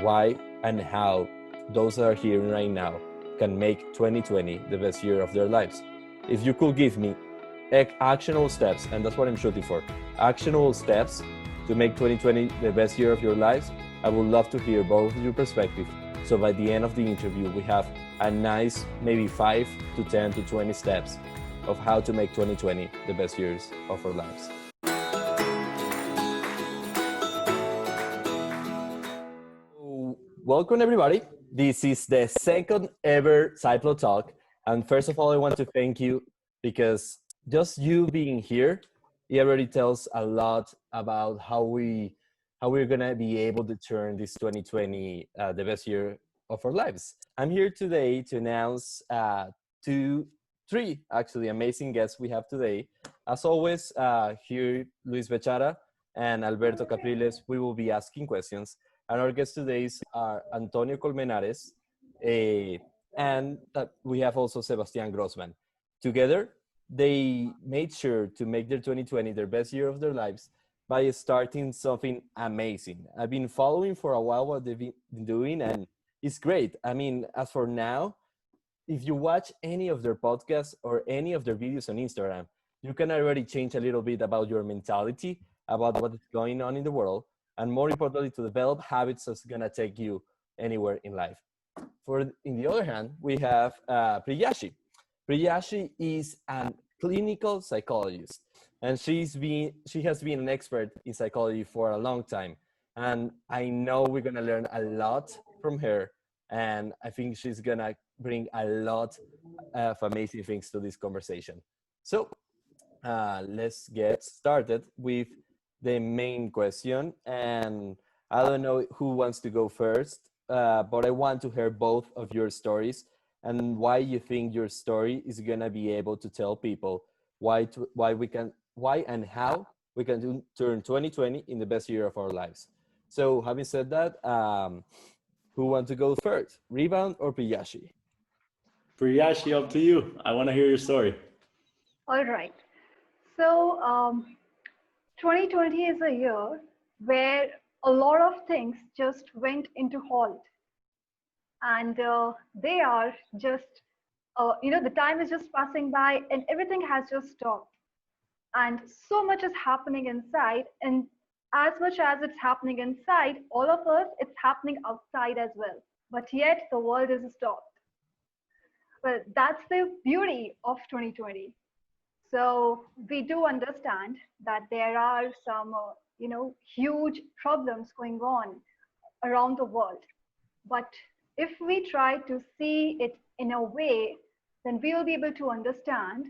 why and how those that are here right now can make 2020 the best year of their lives. If you could give me actionable steps, and that's what I'm shooting for, actionable steps to make 2020 the best year of your lives, I would love to hear both of your perspectives. So by the end of the interview, we have a nice maybe 5 to 10 to 20 steps of how to make 2020 the best years of our lives. Welcome everybody. This is the second ever SitePlow talk. And first of all, I want to thank you because just you being here, it already tells a lot about how we're gonna be able to turn this 2020 the best year of our lives. I'm here today to announce three actually amazing guests we have today. As always, here Luis Bechara and Alberto Capriles, we will be asking questions. And our guests today are Antonio Colmenares, and we have also Sebastian Grossman. Together, they made sure to make their 2020 their best year of their lives by starting something amazing. I've been following for a while what they've been doing, and it's great. I mean, as for now, if you watch any of their podcasts or any of their videos on Instagram, you can already change a little bit about your mentality, about what is going on in the world, and more importantly, to develop habits that's gonna take you anywhere in life. In the other hand, we have Priyashi. Priyashi is a clinical psychologist, and she has been an expert in psychology for a long time. And I know we're gonna learn a lot from her, and I think she's gonna bring a lot of amazing things to this conversation. So let's get started with the main question. And I don't know who wants to go first, but I want to hear both of your stories and why you think your story is gonna be able to tell people why and how we can turn 2020 in the best year of our lives. So having said that, who wants to go first, Rebound or Priyashi? Priyashi, up to you. I want to hear your story. All right. So 2020 is a year where a lot of things just went into halt. And they are just, the time is just passing by and everything has just stopped. And so much is happening inside. And as much as it's happening inside, all of us, it's happening outside as well. But yet the world is stopped. Well, that's the beauty of 2020. So we do understand that there are some, huge problems going on around the world. But if we try to see it in a way, then we will be able to understand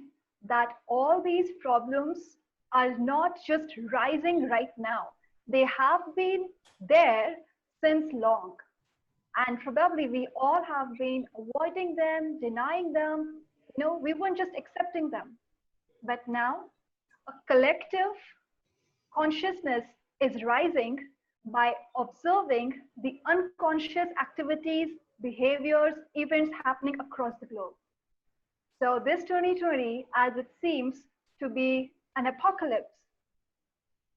that all these problems are not just rising right now. They have been there since long. And probably we all have been avoiding them, denying them. We weren't just accepting them. But now a collective consciousness is rising by observing the unconscious activities, behaviors, events happening across the globe. So this 2020, as it seems to be an apocalypse,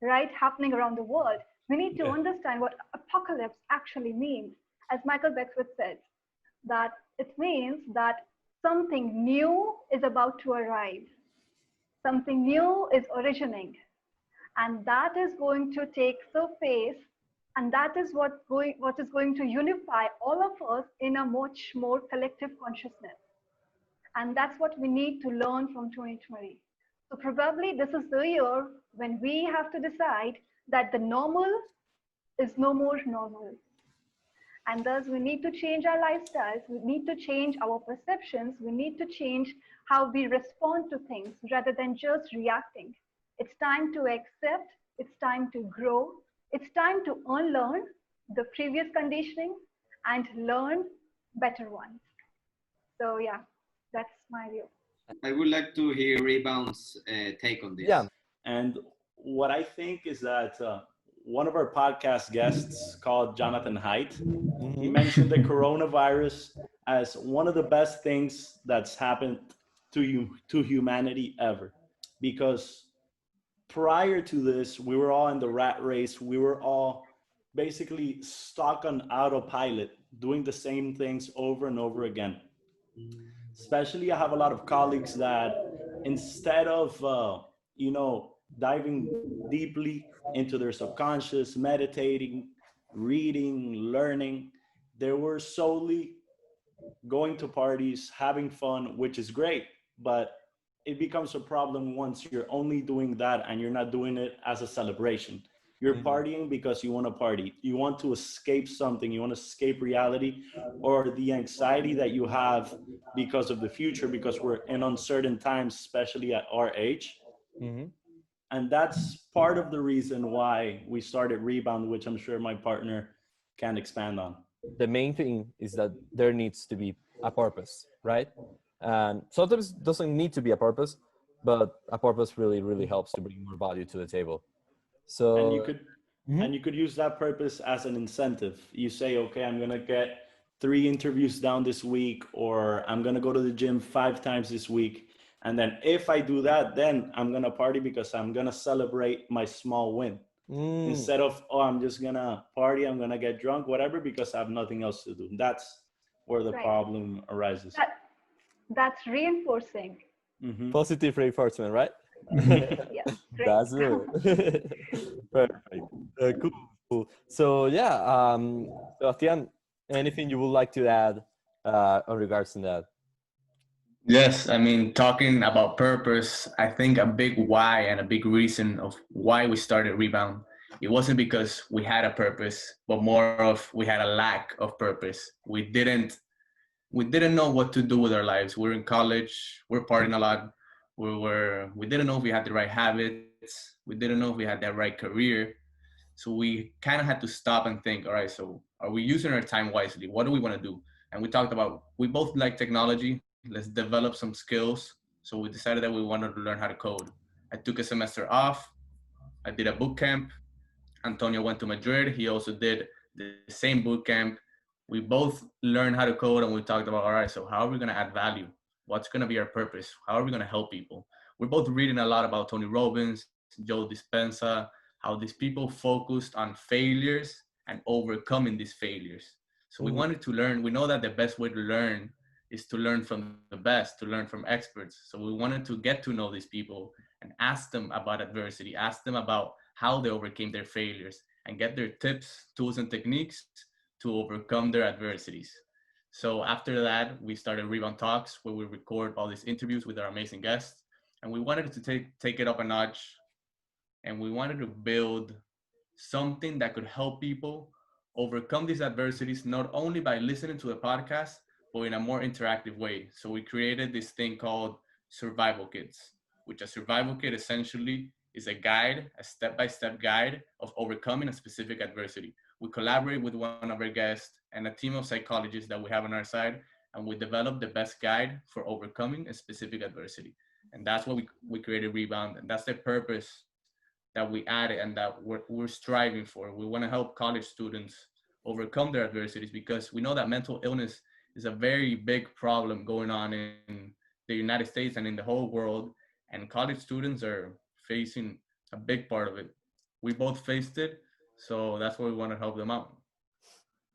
right, happening around the world, we need to understand what apocalypse actually means. As Michael Beckwith said, that it means that something new is about to arrive. Something new is originating, and that is going to take surface, and that is what is going to unify all of us in a much more collective consciousness. And that's what we need to learn from 2020. So probably this is the year when we have to decide that the normal is no more normal. And thus we need to change our lifestyles, we need to change our perceptions, we need to change how we respond to things rather than just reacting. It's time to accept, it's time to grow, it's time to unlearn the previous conditioning and learn better ones. So yeah, that's my view. I would like to hear Rebound's take on this. Yeah. And what I think is that one of our podcast guests called Jonathan Haidt, he mentioned the coronavirus as one of the best things that's happened to humanity ever. Because prior to this, we were all in the rat race. We were all basically stuck on autopilot, doing the same things over and over again. Especially, I have a lot of colleagues that instead of, diving deeply into their subconscious, meditating, reading, learning, they were solely going to parties, having fun, which is great, but it becomes a problem once you're only doing that and you're not doing it as a celebration. You're partying because you want to party. You want to escape something. You want to escape reality or the anxiety that you have because of the future, because we're in uncertain times, especially at our age. Mm-hmm. And that's part of the reason why we started Rebound, which I'm sure my partner can expand on. The main thing is that there needs to be a purpose, right? And sometimes it doesn't need to be a purpose, but a purpose really, really helps to bring more value to the table. and you So, could mhm. and you could use that purpose as an incentive. You say, okay, I'm going to get 3 interviews down this week, or I'm going to go to the gym 5 times this week, and then if I do that, then I'm going to party because I'm going to celebrate my small win, Mm, instead of, oh, I'm just going to party, I'm going to get drunk, whatever, because I have nothing else to do. That's where the Right. problem arises. That's reinforcing. Hmm. positive reinforcement, right? Yes, great. That's it. Perfect. Cool. Cool. So yeah, Sebastian, anything you would like to add on regards to that? Yes, I mean, talking about purpose, I think a big why and a big reason of why we started Rebound, it wasn't because we had a purpose, but more of we had a lack of purpose. We didn't know what to do with our lives. We're in college, we're partying a lot. We didn't know if we had the right habits. We didn't know if we had that right career. So we kind of had to stop and think, all right, so are we using our time wisely? What do we want to do? And we talked about, we both like technology. Let's develop some skills. So we decided that we wanted to learn how to code. I took a semester off. I did a boot camp. Antonio went to Madrid. He also did the same boot camp. We both learned how to code and we talked about, all right, so how are we going to add value? What's going to be our purpose? How are we going to help people? We're both reading a lot about Tony Robbins, Joe Dispenza, how these people focused on failures and overcoming these failures. So we Mhm. wanted to learn. We know that the best way to learn is to learn from the best, to learn from experts. So we wanted to get to know these people and ask them about adversity, ask them about how they overcame their failures, and get their tips, tools, and techniques to overcome their adversities. So after that, we started Rebound Talks, where we record all these interviews with our amazing guests, and we wanted to take it up a notch, and we wanted to build something that could help people overcome these adversities, not only by listening to the podcast, but in a more interactive way. So we created this thing called Survival Kits, which a survival kit essentially is a guide, a step-by-step guide of overcoming a specific adversity. We collaborate with one of our guests and a team of psychologists that we have on our side, and we develop the best guide for overcoming a specific adversity. And that's what we created Rebound, and that's the purpose that we added and that we're striving for. We want to help college students overcome their adversities because we know that mental illness is a very big problem going on in the United States and in the whole world. And college students are facing a big part of it. We both faced it, so that's why we want to help them out.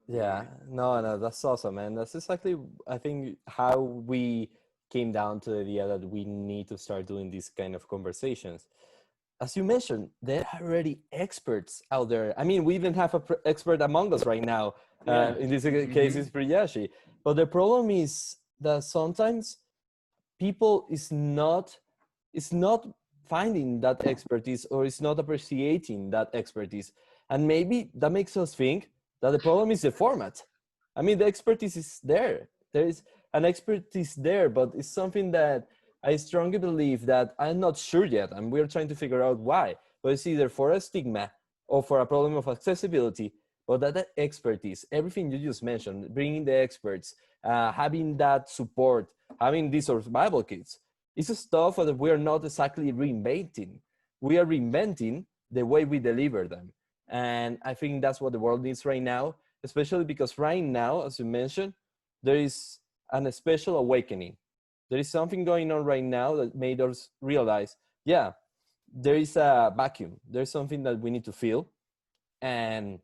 Yeah, no, no, that's awesome, man. That's exactly, I think, how we came down to the idea that we need to start doing these kind of conversations. As you mentioned, there are already experts out there. I mean, we even have an expert among us right now. Yeah. In this case, Mhm. is Priyashi. But the problem is that sometimes people is not finding that expertise or is not appreciating that expertise, and maybe that makes us think that the problem is the format. I mean, the expertise is there. There is an expertise there, but it's something that I strongly believe that I'm not sure yet, and we're trying to figure out why. But it's either for a stigma or for a problem of accessibility, but that expertise, everything you just mentioned, bringing the experts, having that support, having these survival kits, it's stuff that we are not exactly reinventing. We are reinventing the way we deliver them. And I think that's what the world needs right now, especially because right now, as you mentioned, there is an special awakening. There is something going on right now that made us realize, yeah, there is a vacuum. There's something that we need to fill. And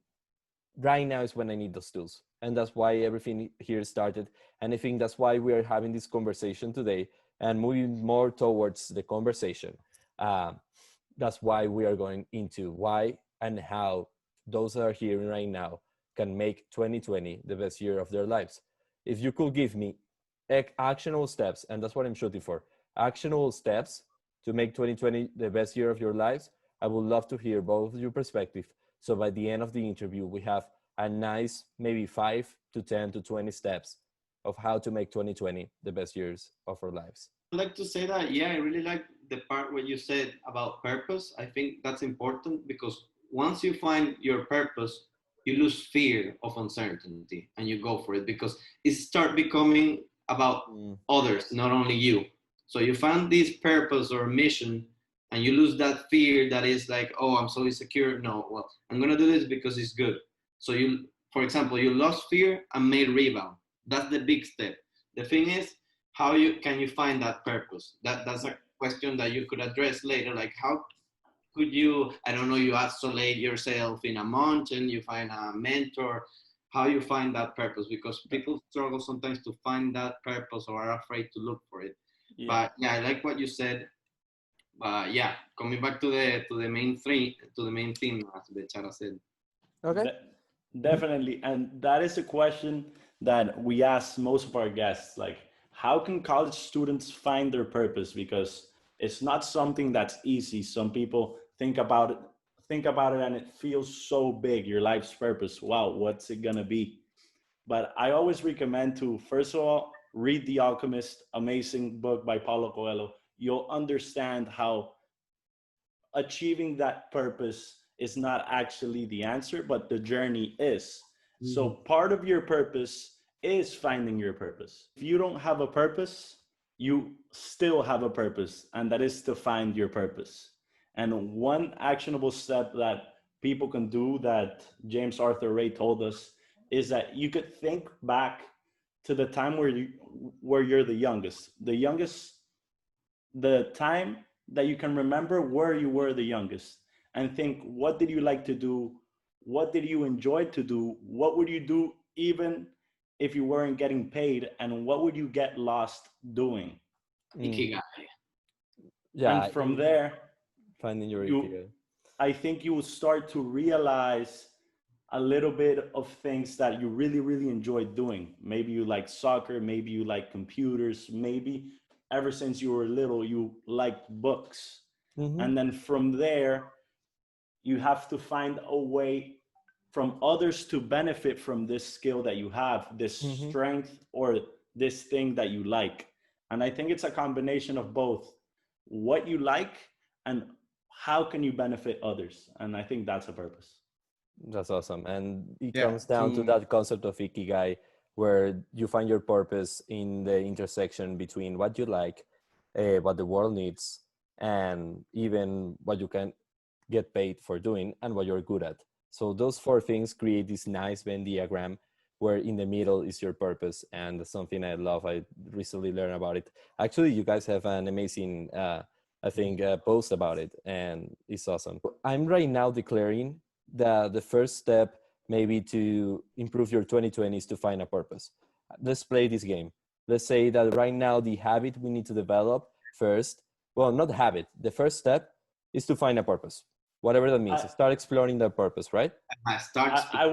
right now is when I need those tools. And that's why everything here started. And I think that's why we are having this conversation today and moving more towards the conversation. Um, that's why we are going into why and how those that are hearing right now can make 2020 the best year of their lives. If you could give me actionable steps, and that's what I'm shooting for, actionable steps to make 2020 the best year of your lives, I would love to hear both your perspective. So by the end of the interview, we have a nice maybe 5 to 10 to 20 steps of how to make 2020 the best years of our lives. I'd like to say that, yeah, I really like the part where you said about purpose. I think that's important because once you find your purpose, you lose fear of uncertainty and you go for it because it start becoming about others, not only you. So you found this purpose or mission and you lose that fear that is like, oh, I'm so insecure. No, well, I'm going to do this because it's good. So you, for example, you lost fear and made Rebound. That's the big step. The thing is, how can you find that purpose? That's a question that you could address later. Like, how could you, I don't know, you isolate yourself in a mountain, you find a mentor, how you find that purpose? Because people struggle sometimes to find that purpose or are afraid to look for it. Yeah. But yeah, I like what you said. But yeah, coming back to the main theme, as Bechara said. Okay. Definitely. And that is a question that we ask most of our guests, like, how can college students find their purpose? Because it's not something that's easy. Some people think about it and it feels so big, your life's purpose. Wow, what's it gonna be? But I always recommend to, first of all, read The Alchemist, amazing book by Paulo Coelho. You'll understand how achieving that purpose is not actually the answer, but the journey is. So part of your purpose is finding your purpose. If you don't have a purpose, you still have a purpose, and that is to find your purpose. And one actionable step that people can do that James Arthur Ray told us is that you could think back to the time where you're the youngest, the time that you can remember where you were the youngest, and think, what did you like to do? What did you enjoy to do? What would you do even if you weren't getting paid? And what would you get lost doing? Ikigai. Yeah. And from there, finding your Ikigai. I think you will start to realize a little bit of things that you really, really enjoy doing. Maybe you like soccer, maybe you like computers, maybe ever since you were little, you liked books. And then from there, you have to find a way from others to benefit from this skill that you have, this strength or this thing that you like. And I think it's a combination of both what you like and how can you benefit others. And I think that's a purpose. That's awesome. And it comes down to that concept of Ikigai, where you find your purpose in the intersection between what you like, what the world needs, and even what you can get paid for doing and what you're good at. So those 4 things create this nice Venn diagram where in the middle is your purpose. And that's something I love. I recently learned about it. Actually, you guys have an amazing, post about it, and it's awesome. I'm right now declaring that the first step maybe to improve your 2020 is to find a purpose. Let's play this game. Let's say that right now the habit we need to develop first, well, not the habit, the first step is to find a purpose, whatever that means. Start exploring that purpose, right? I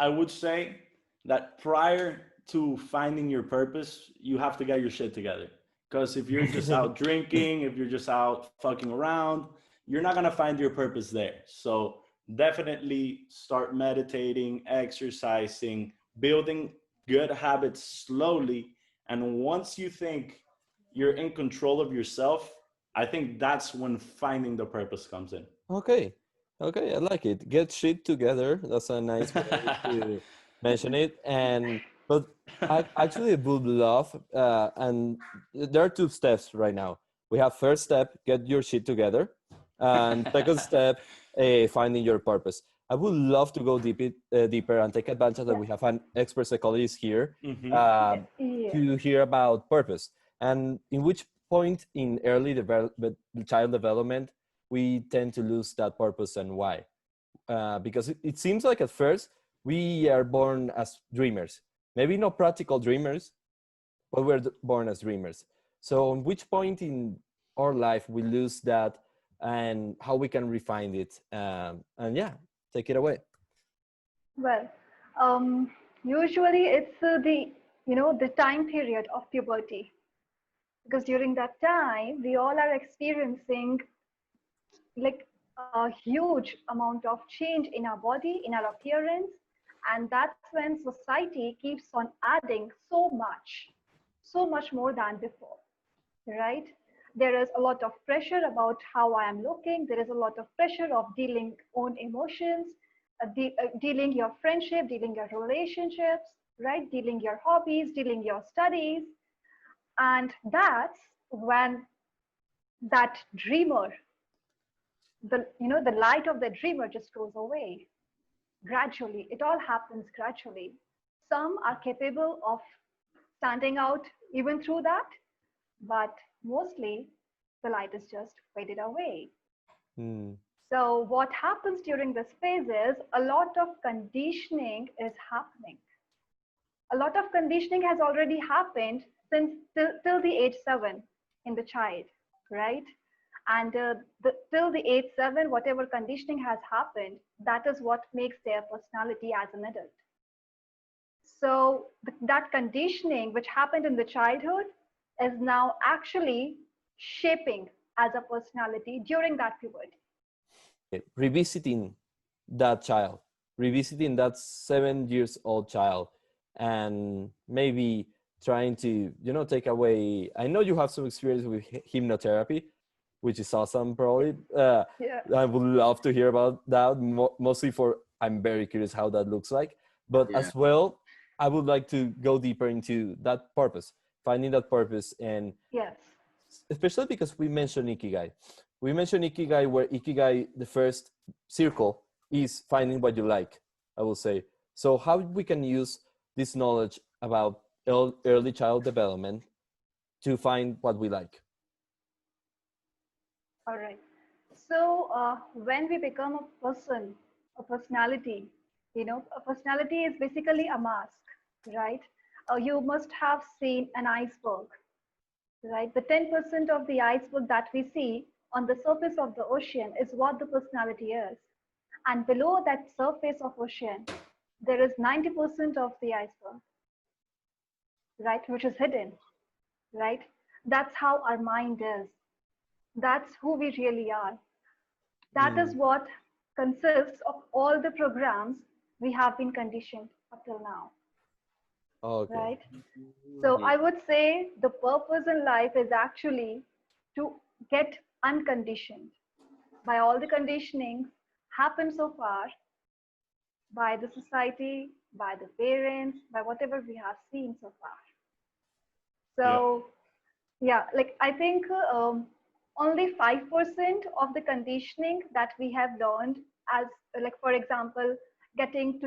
would say that prior to finding your purpose, you have to get your shit together. Because if you're just out drinking, if you're just out fucking around, you're not going to find your purpose there. So definitely start meditating, exercising, building good habits slowly. And once you think you're in control of yourself, I think that's when finding the purpose comes in. Okay, I like it. Get shit together. That's a nice way to mention it. But I actually would love, and there are 2 steps right now. We have first step, get your shit together. And second step, finding your purpose. I would love to go deeper and take advantage that we have an expert psychologist here to hear about purpose. And in which point in early child development, we tend to lose that purpose and why. Because it seems like at first we are born as dreamers. Maybe not practical dreamers, but we're born as dreamers. So on which point in our life we lose that, and how we can refine it? And yeah, take it away. Well, usually it's the time period of puberty, because during that time we all are experiencing like a huge amount of change in our body, in our appearance, and that's when society keeps on adding so much more than before, right? There is a lot of pressure about how I am looking. There is a lot of pressure of dealing own emotions, dealing your friendship, dealing your relationships, right? Dealing your hobbies, dealing your studies. And that's when that dreamer, the light of the dreamer just goes away gradually. It all happens gradually. Some are capable of standing out even through that, but mostly the light is just faded away. Hmm. So what happens during this phase is a lot of conditioning is happening. A lot of conditioning has already happened since till the age 7 in the child, right? And till the age 7, whatever conditioning has happened, that is what makes their personality as an adult. So that conditioning which happened in the childhood is now actually shaping as a personality during that puberty. Revisiting that child, revisiting that 7 years old child, and maybe trying to, take away. I know you have some experience with hypnotherapy, which is awesome, probably. Yeah. I would love to hear about that, mostly for I'm very curious how that looks like. But Yeah. as well, I would like to go deeper into that purpose, finding that purpose, and Yes. especially because we mentioned Ikigai. We mentioned Ikigai, where Ikigai, the first circle, is finding what you like, I will say. So how we can use this knowledge about early child development to find what we like. All right. So when we become a person, a personality, a personality is basically a mask, right? You must have seen an iceberg, right? The 10% of the iceberg that we see on the surface of the ocean is what the personality is. And below that surface of ocean, there is 90% of the iceberg, right? Which is hidden, right? That's how our mind is. That's who we really are. That is what consists of all the programs we have been conditioned up till now, Okay. right? So I would say the purpose in life is actually to get unconditioned by all the conditionings happened so far by the society, by the parents, by whatever we have seen so far. Yeah. So yeah, like I think only 5% of the conditioning that we have learned, as like for example, getting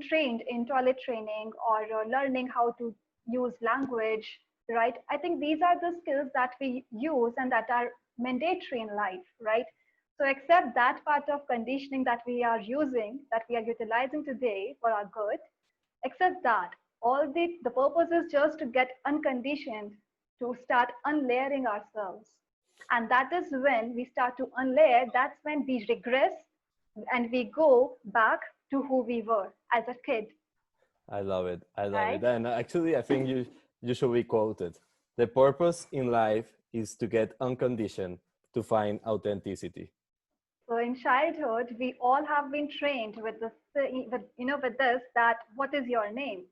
trained in toilet training, or learning how to use language, right? I think these are the skills that we use and that are mandatory in life, right? So except that part of conditioning that we are using, that we are utilizing today for our good, except that all the purpose is just to get unconditioned, to start unlayering ourselves. And that is when we start to unlayer, that's when we regress and we go back to who we were as a kid, I love it. I love it. right? And actually, I think you should be quoted. The purpose in life is to get unconditioned, to find authenticity. So in childhood, we all have been trained with this, with this, that what is your name?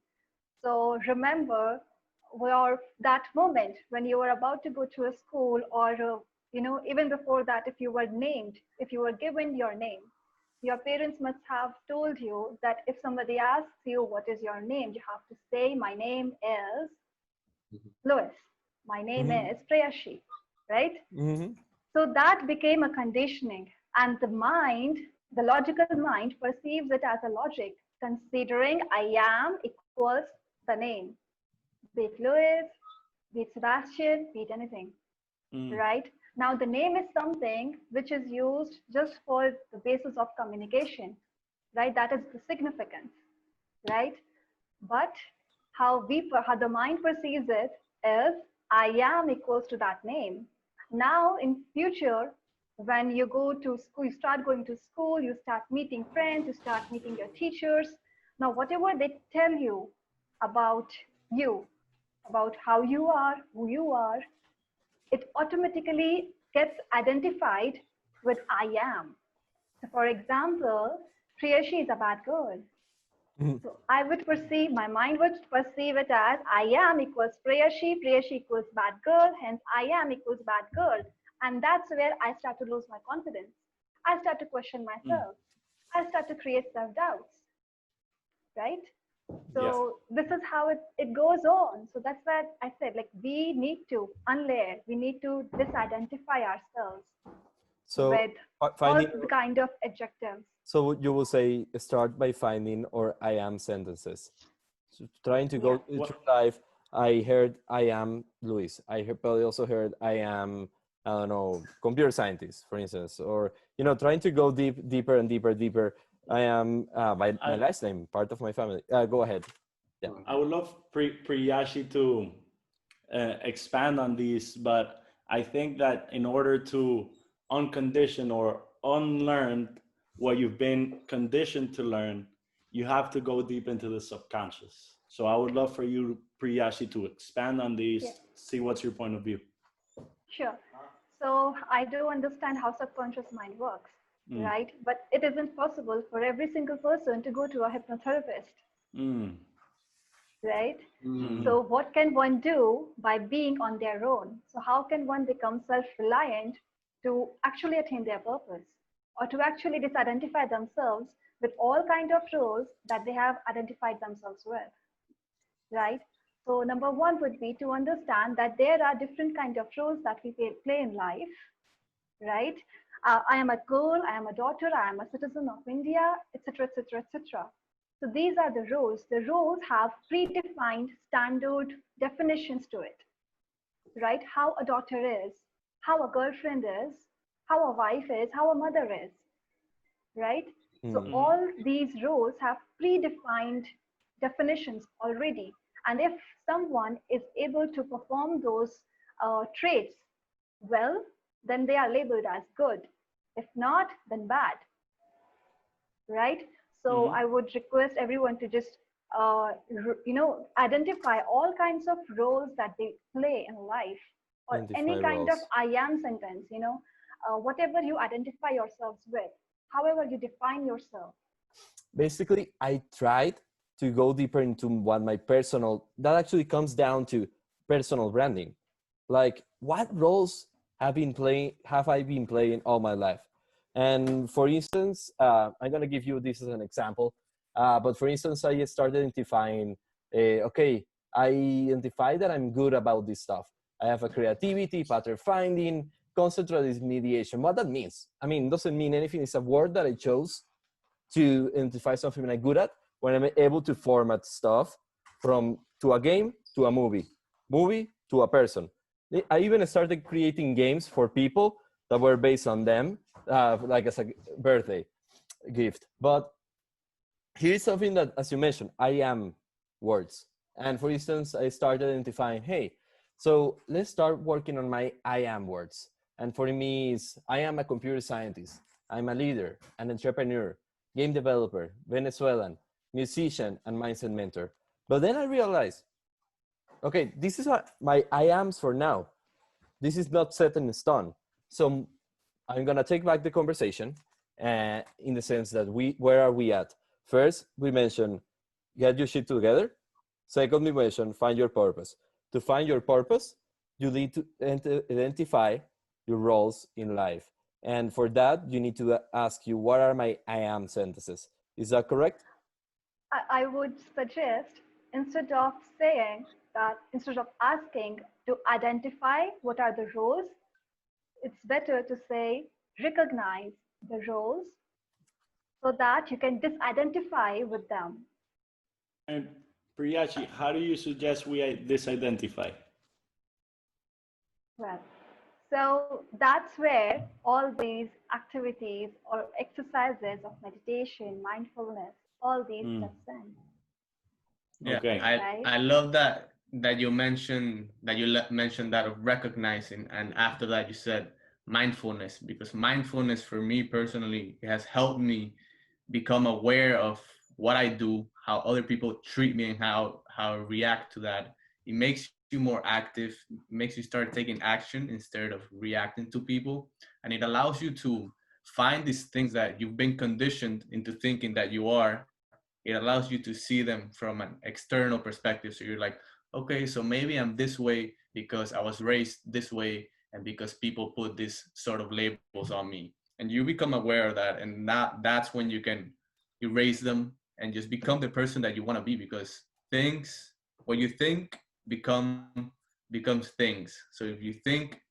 So remember that moment when you were about to go to a school, or even before that, if you were named, if you were given your name, your parents must have told you that if somebody asks you what is your name, you have to say, my name is Louis, my name Mm-hmm. is Priyashi, right? Mm-hmm. So that became a conditioning, and the logical mind perceives it as a logic, considering I am equals the name, be it Louis, be it Sebastian, be it anything, right? Now, the name is something which is used just for the basis of communication, right? That is the significance. right? But how the mind perceives it is I am equals to that name. Now in future, when you go to school, you start going to school, you start meeting friends, you start meeting your teachers. Now whatever they tell you, about how you are, who you are, it automatically gets identified with I am. So for example, Priyashi is a bad girl. So I would perceive, my mind would perceive it as I am equals Priyashi, Priyashi equals bad girl, hence I am equals bad girl. And that's where I start to lose my confidence. I start to question myself. I start to create self-doubts, right? Yes. So this is how it goes on. So that's why I said, like, we need to unlayer, we need to disidentify ourselves So with all finding. the kind of adjectives. So you will say start by finding or I am sentences. So trying to go Yeah. through life. I heard I am Luis. I probably also heard I am, I don't know, computer scientist, for instance, or trying to go deeper and deeper. I am my last name, part of my family. Go ahead. Yeah. I would love Priyashi to expand on these, but I think that in order to uncondition or unlearn what you've been conditioned to learn, you have to go deep into the subconscious. So I would love for you, Priyashi, to expand on these, Yeah. see what's your point of view. Sure. So I do understand how subconscious mind works, right? But it isn't possible for every single person to go to a hypnotherapist, right? So what can one do by being on their own? So how can one become self-reliant to actually attain their purpose, or to actually disidentify themselves with all kind of roles that they have identified themselves with, right? So number one would be to understand that there are different kind of roles that we play in life, right? I am a girl, I am a daughter, I am a citizen of India, etc., etc., etc. So these are the roles. The roles have predefined standard definitions to it, right? How a daughter is, how a girlfriend is, how a wife is, how a mother is, right? So all these roles have predefined definitions already. And if someone is able to perform those traits well, then they are labeled as good. If not, then bad, right? So I would request everyone to just, identify all kinds of roles that they play in life, or Identify any kind of roles. I am sentence, whatever you identify yourselves with, however you define yourself. Basically, I tried to go deeper into what my personal, that actually comes down to personal branding. Like, what roles have I been playing all my life? And for instance, I'm gonna give you this as an example. But for instance, I started identifying, okay, I identify that I'm good about this stuff. I have a creativity, pattern finding, concentrated mediation. What that means? I mean, it doesn't mean anything. It's a word that I chose to identify something I'm good at when I'm able to format stuff from to a game to a movie to a person. I even started creating games for people that were based on them, like as a birthday gift. But here's something that, as you mentioned, I am words. And for instance, I started identifying, hey, so let's start working on my I am words. And for me, I am a computer scientist. I'm a leader, an entrepreneur, game developer, Venezuelan, musician, and mindset mentor. But then I realized, okay, this is my I ams for now. This is not set in stone. So I'm gonna take back the conversation in the sense that where are we at? First, we mentioned get your shit together. Second, we mentioned find your purpose. To find your purpose, you need to identify your roles in life. And for that, you need to ask you, what are my I am sentences? Is that correct? I would suggest, instead of saying that, instead of asking to identify what are the roles, it's better to say recognize the roles so that you can disidentify with them. And Priyashi, how do you suggest we disidentify? Well, so that's where all these activities or exercises of meditation, mindfulness, all these steps in. Yeah, Okay. right? I love that you mentioned mentioned that of recognizing, and after that you said mindfulness, because mindfulness for me personally has helped me become aware of what I do, how other people treat me, and how I react to that. It makes you more active, makes you start taking action instead of reacting to people, and it allows you to find these things that you've been conditioned into thinking that you are. It allows you to see them from an external perspective. So you're like, okay, so maybe I'm this way because I was raised this way and because people put this sort of labels on me. And you become aware of that, and that's when you can erase them and just become the person that you want to be, because things, what you think becomes things. So if you think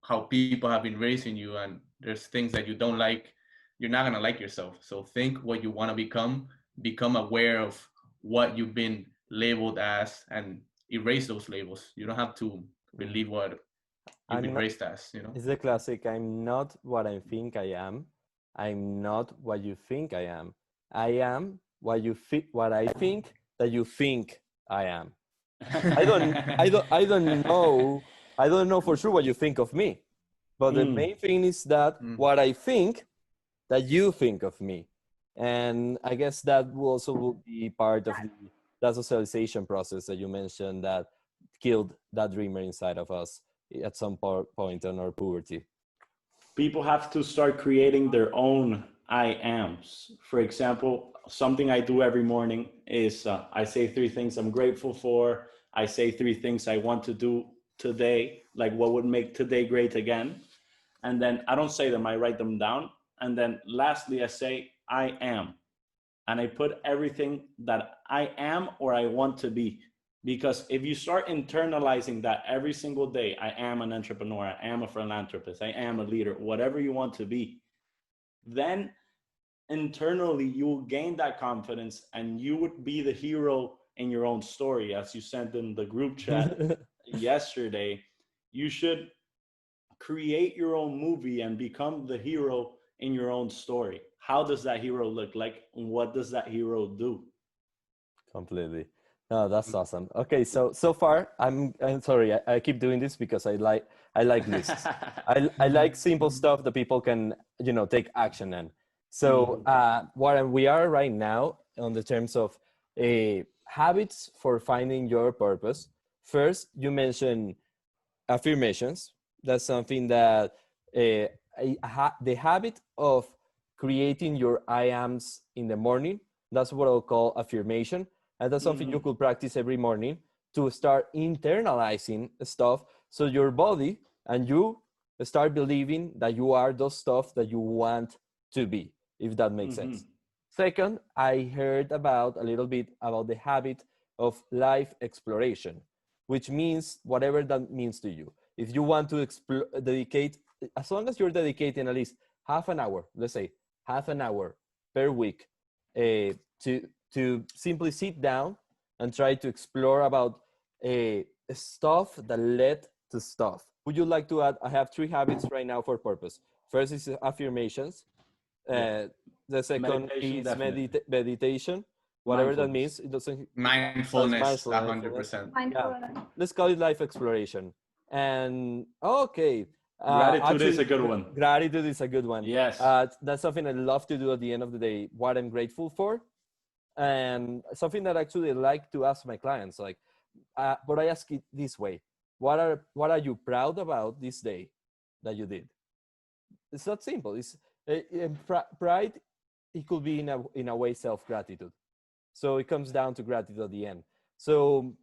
how people have been raising you and there's things that you don't like, you're not going to like yourself. So think what you want to become aware of what you've been labeled as, and erase those labels. You don't have to believe what you've been I'm not, raised as, you know? it's the classic, I'm not what I think I am. I'm not what you think I am. I am what I think that you think I am. I don't know for sure what you think of me. But the Mm. main thing is that Mm. what I think that you think of me. And I guess that will also will be part of that socialization process that you mentioned that killed that dreamer inside of us at some point in our puberty. People have to start creating their own I ams. For example, something I do every morning is I say three things I'm grateful for. I say three things I want to do today, like what would make today great again. And then I don't say them, I write them down. And then lastly, I say I am. And I put everything that I am or I want to be. Because if you start internalizing that every single day, I am an entrepreneur, I am a philanthropist, I am a leader, whatever you want to be, then internally you will gain that confidence and you would be the hero in your own story. As you sent in the group chat yesterday, you should create your own movie and become the hero in your own story. How does that hero look like? What does that hero do? Completely. No, that's awesome. Okay, so far I'm sorry, I keep doing this because I like lists. I like simple stuff that people can take action on. So what we are right now on the terms of habits for finding your purpose. First, you mentioned affirmations. That's something that the habit of creating your I ams in the morning. That's what I'll call affirmation, and that's something you could practice every morning to start internalizing stuff, so your body and you start believing that you are those stuff that you want to be, if that makes sense. Second, I heard about a little bit about the habit of life exploration, which means whatever that means to you. If you want to dedicate, as long as you're dedicating at least half an hour, let's say half an hour per week, to simply sit down and try to explore about stuff that led to stuff. Would you like to add? I have three habits right now for purpose. First is affirmations. Yeah. The second Meditation, is definitely. meditation, whatever that means. Mindfulness. It doesn't. Mindfulness, Mindfulness. 100%. Yeah, Mindfulness. let's call it life exploration. And okay, Gratitude is a actually, good one. gratitude is a good one. Yes. That's something I love to do at the end of the day. What I'm grateful for, and something that actually I like to ask my clients. Like, but I ask it this way: what are you proud about this day that you did? It's not simple. It's pride. It could be in a way self gratitude. So it comes down to gratitude at the end. So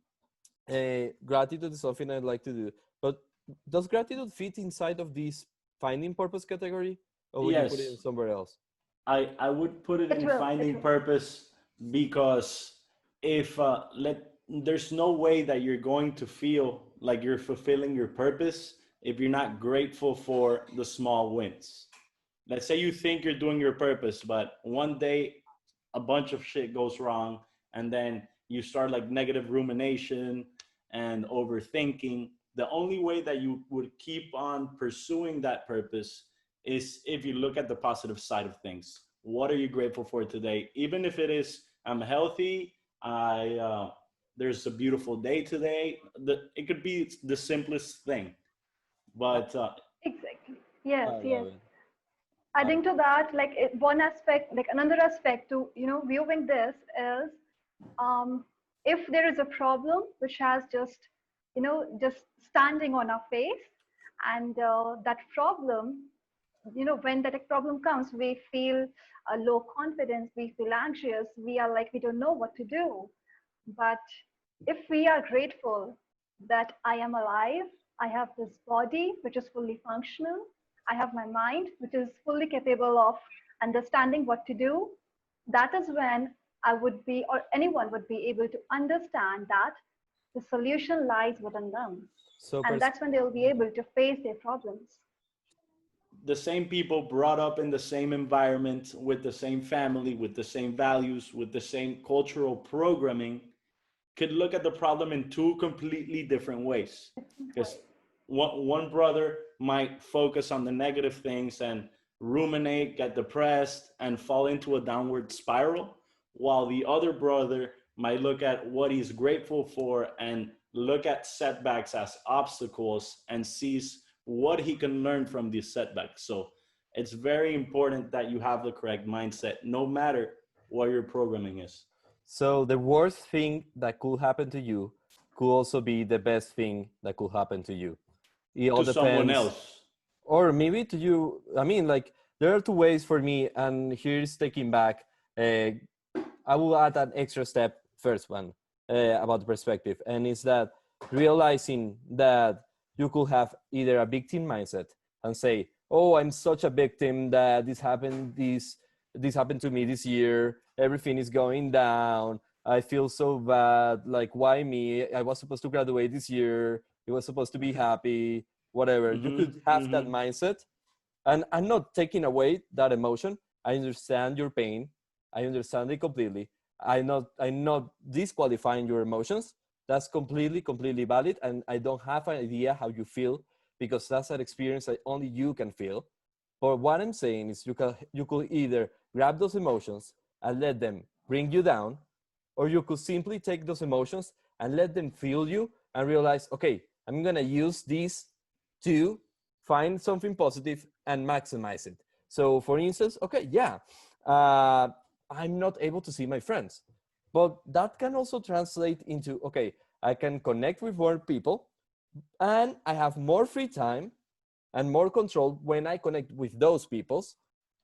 gratitude is something I'd like to do. But does gratitude fit inside of this finding purpose category, or would you put it in Yes. somewhere else? I would put it It in will. It finding will. purpose because if there's no way that you're going to feel like you're fulfilling your purpose if you're not grateful for the small wins. Let's say you think you're doing your purpose, but one day a bunch of shit goes wrong, and then you start like negative rumination and overthinking. The only way that you would keep on pursuing that purpose is if you look at the positive side of things. What are you grateful for today? Even if it is, I'm healthy, There's a beautiful day today. It could be the simplest thing, but Exactly. Yes, I yes. love it. Adding to that, like one aspect, like another aspect to, viewing this is, um, if there is a problem which has just standing on our face, and that problem, when that problem comes, we feel low confidence, we feel anxious, we are like, we don't know what to do. But if we are grateful that I am alive, I have this body which is fully functional, I have my mind which is fully capable of understanding what to do, that is when I would be, or anyone would be able to understand that the solution lies within them. So And that's when they will be able to face their problems. the same people brought up in the same environment with the same family, with the same values, with the same cultural programming could look at the problem in two completely different ways. Different Because ways. one brother might focus on the negative things and ruminate, get depressed, and fall into a downward spiral, while the other brother might look at what he's grateful for and look at setbacks as obstacles and sees what he can learn from these setbacks. So it's very important that you have the correct mindset, no matter what your programming is. So the worst thing that could happen to you could also be the best thing that could happen to you. It all To someone depends, else. or maybe to you. I mean, like there are two ways for me, and here's taking back. Uh, I will add an extra step, first one, about the perspective, and it's that realizing that you could have either a victim mindset and say, "Oh, I'm such a victim that this happened to me this year. Everything is going down. I feel so bad. Like, why me? I was supposed to graduate this year. It was supposed to be happy. Whatever." You Mm-hmm, could have that mm-hmm. mindset, and I'm not taking away that emotion. I understand your pain. I understand it completely. I'm not disqualifying your emotions. That's completely valid, and I don't have an idea how you feel because that's an experience that only you can feel. But what I'm saying is you could either grab those emotions and let them bring you down, or you could simply take those emotions and let them feel you and realize, okay, I'm gonna use these to find something positive and maximize it. So for instance, okay, yeah, uh, I'm not able to see my friends, but that can also translate into, okay, I can connect with more people and I have more free time and more control when I connect with those peoples,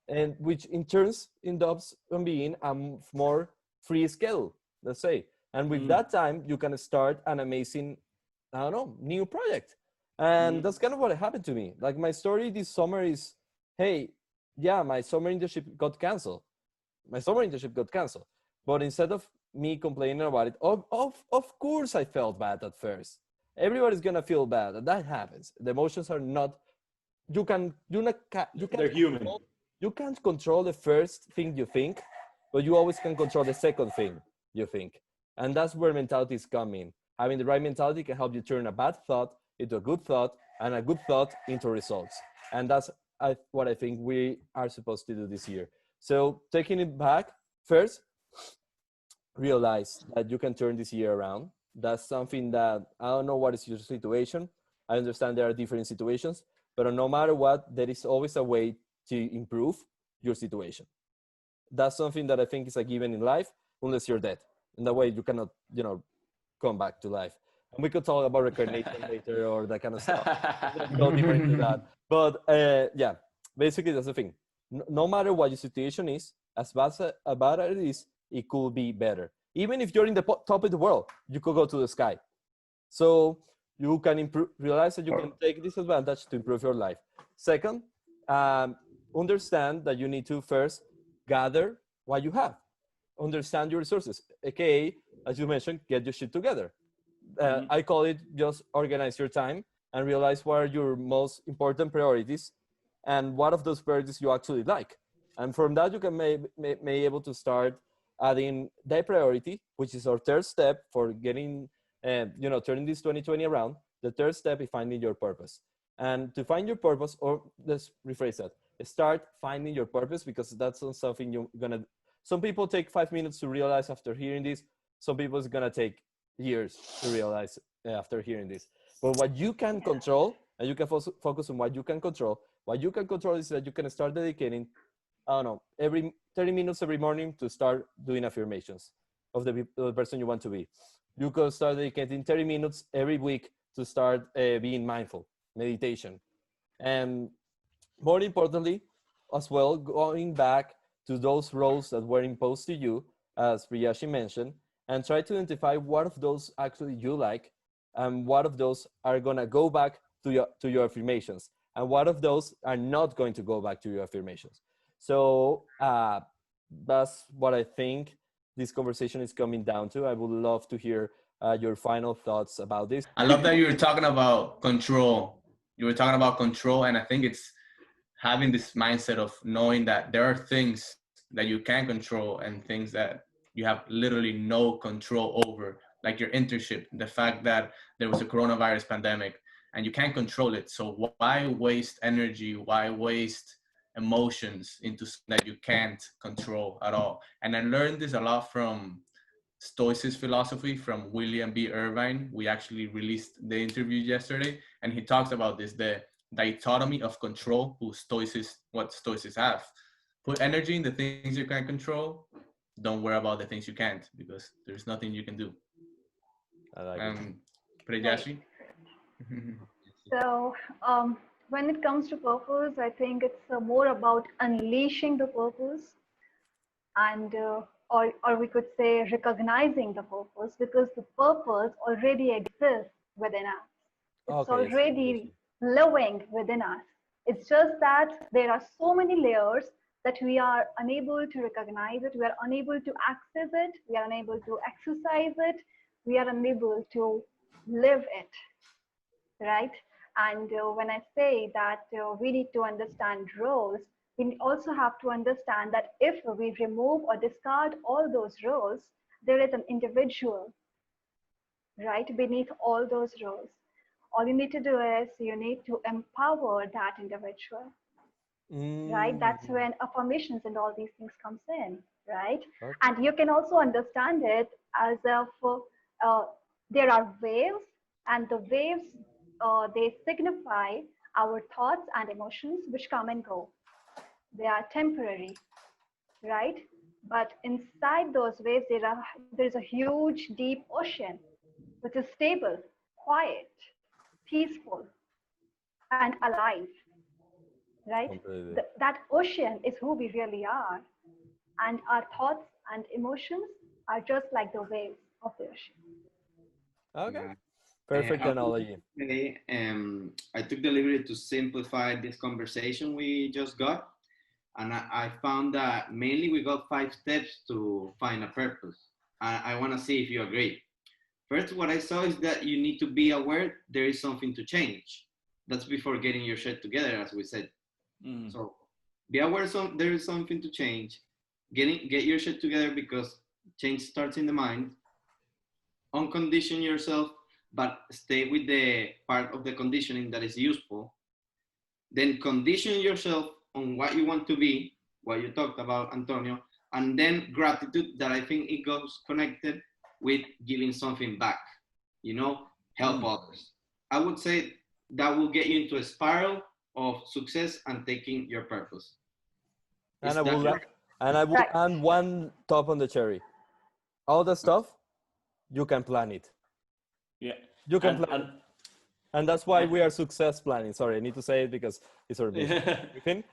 and which in turns ends up on being a more free schedule, let's say. And with Mm-hmm. that time, you can start an amazing, I don't know, new project. And Mm-hmm. that's kind of what happened to me. Like my story this summer is, hey, yeah, my summer internship got canceled. My summer internship got canceled. But instead of me complaining about it, of course I felt bad at first. Everybody's gonna feel bad. That happens. The emotions are not, you They're can't human. control, you can't control the first thing you think, but you always can control the second thing you think. And that's where mentality is coming. Having the right mentality can help you turn a bad thought into a good thought and a good thought into results. And that's what I think we are supposed to do this year. So taking it back, first, realize that you can turn this year around. That's something that I don't know what is your situation. I understand there are different situations, but no matter what, there is always a way to improve your situation. That's something that I think is a given in life, unless you're dead. In that way, you cannot, come back to life. And we could talk about reincarnation later or that kind of stuff. Let's go deeper into that. But yeah, basically that's the thing. No matter what your situation is, as bad as it is, it could be better. Even if you're in the top of the world, you could go to the sky. So you can realize that you can take this advantage to improve your life. Second, um, understand that you need to first gather what you have. Understand your resources, aka, as you mentioned, get your shit together. Mhm. I call it just organize your time and realize what are your most important priorities and what of those priorities you actually like. And from that, you can may able to start adding that priority, which is our third step for getting, turning this 2020 around. The third step is finding your purpose. And to find your purpose, or let's rephrase that, start finding your purpose, because that's not something you're gonna. Some people take 5 minutes to realize after hearing this, some people it's gonna take years to realize after hearing this. But what you can control, and you can focus on what you can control. What you can control is that you can start dedicating, I don't know, every 30 minutes every morning to start doing affirmations of the person you want to be. You could start dedicating 30 minutes every week to start being mindful, meditation. And more importantly, as well, going back to those roles that were imposed to you, as Priyashi mentioned, and try to identify what of those actually you like, and what of those are gonna go back to your affirmations, and what of those are not going to go back to your affirmations. So that's what I think this conversation is coming down to. I would love to hear your final thoughts about this. I love that you were talking about control. You were talking about control, and I think it's having this mindset of knowing that there are things that you can control and things that you have literally no control over, like your internship, the fact that there was a coronavirus pandemic and you can't control it. So why waste energy? Why waste emotions into something that you can't control at all? And I learned this a lot from Stoicist philosophy from William B. Irvine. We actually released the interview yesterday, and he talks about this, the dichotomy of control, what Stoicists have. Put energy in the things you can control. Don't worry about the things you can't, because there's nothing you can do. I like it. Priyashi? So when it comes to purpose, I think it's more about unleashing the purpose, and or we could say recognizing the purpose, because the purpose already exists within us. It's already living within us. It's just that there are so many layers that we are unable to recognize it, we are unable to access it, we are unable to exercise it, we are unable to live it, right? And when I say that we need to understand roles, we also have to understand that if we remove or discard all those roles, there is an individual, right, beneath all those roles. All you need to do is you need to empower that individual, right? That's when affirmations and all these things comes in, right? Okay. And you can also understand it as if there are waves, and the waves, they signify our thoughts and emotions which come and go. They are temporary, right? But inside those waves, there's a huge, deep ocean, which is stable, quiet, peaceful, and alive, right? That ocean is who we really are. And our thoughts and emotions are just like the waves of the ocean. Okay. Perfect analogy. I took the liberty to simplify this conversation we just got. And I found that mainly we got 5 steps to find a purpose. I want to see if you agree. First, what I saw is that you need to be aware there is something to change. That's before getting your shit together, as we said. So be aware there is something to change. Get your shit together, because change starts in the mind. Uncondition yourself, but stay with the part of the conditioning that is useful. Then condition yourself on what you want to be, what you talked about, Antonio, and then gratitude, that I think it goes connected with giving something back, help others. I would say that will get you into a spiral of success and taking your purpose. And I will add one top on the cherry. All the stuff, you can plan it. Yeah. You can plan it. And that's why we are success planning. Sorry, I need to say it because it's our mission.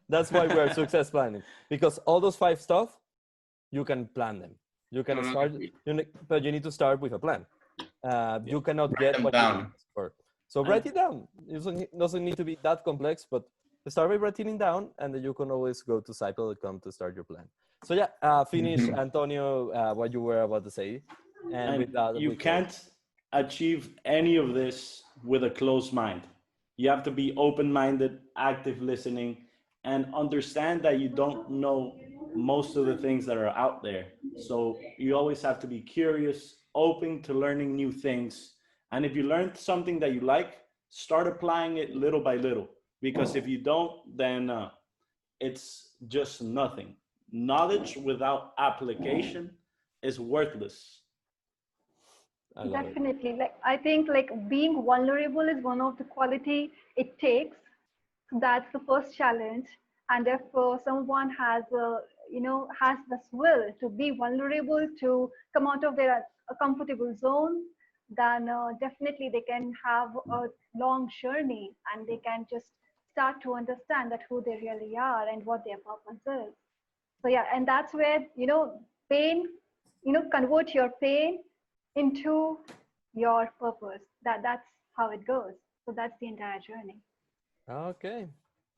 That's why we are success planning. Because all those 5 stuff, you can plan them. You can start, but you need to start with a plan. You cannot get what you ask for. So write it down. It doesn't need to be that complex, but start by writing it down, and then you can always go to SitePlow.com to start your plan. So yeah, finish, Antonio, what you were about to say. And with that, you can't achieve any of this with a closed mind. You have to be open-minded, active listening, and understand that you don't know most of the things that are out there. So you always have to be curious, open to learning new things. And if you learned something that you like, start applying it little by little. Because if you don't, then it's just nothing. Knowledge without application is worthless. I love it. Definitely. Like I think like being vulnerable is one of the quality it takes. So that's the first challenge. And if someone has has this will to be vulnerable, to come out of their comfortable zone, then definitely they can have a long journey, and they can just start to understand that who they really are and what their purpose is. So yeah, and that's where pain, convert your pain into your purpose. That's how it goes. So that's the entire journey. Okay.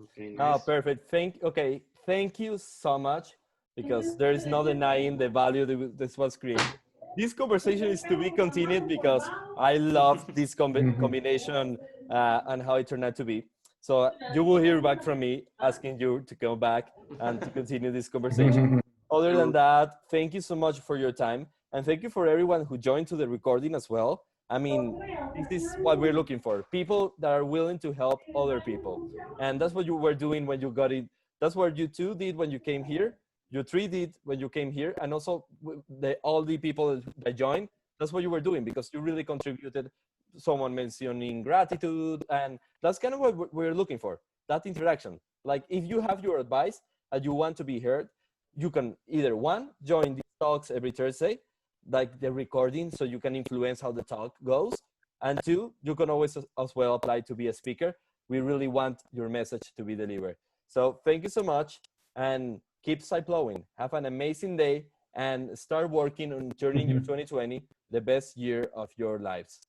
Okay, Oh, nice. perfect. Thank you so much, because there is no denying the value that this was created. This conversation is to be continued because I love this combination and how it turned out to be. So you will hear back from me asking you to come back and to continue this conversation. Other than Sure. that, thank you so much for your time, and thank you for everyone who joined to the recording as well. I mean, this is what we're looking for: people that are willing to help other people, and that's what you were doing when you got it. That's what you two did when you came here. You three did when you came here, and also all the people that joined. That's what you were doing because you really contributed. Someone mentioning gratitude, and that's kind of what we're looking for. That interaction. Like if you have your advice and you want to be heard, you can either one join these talks every Thursday, like the recording, so you can influence how the talk goes, and two, you can always as well apply to be a speaker. We really want your message to be delivered. So thank you so much, and keep SitePlowing. Have an amazing day, and start working on turning your 2020 the best year of your lives.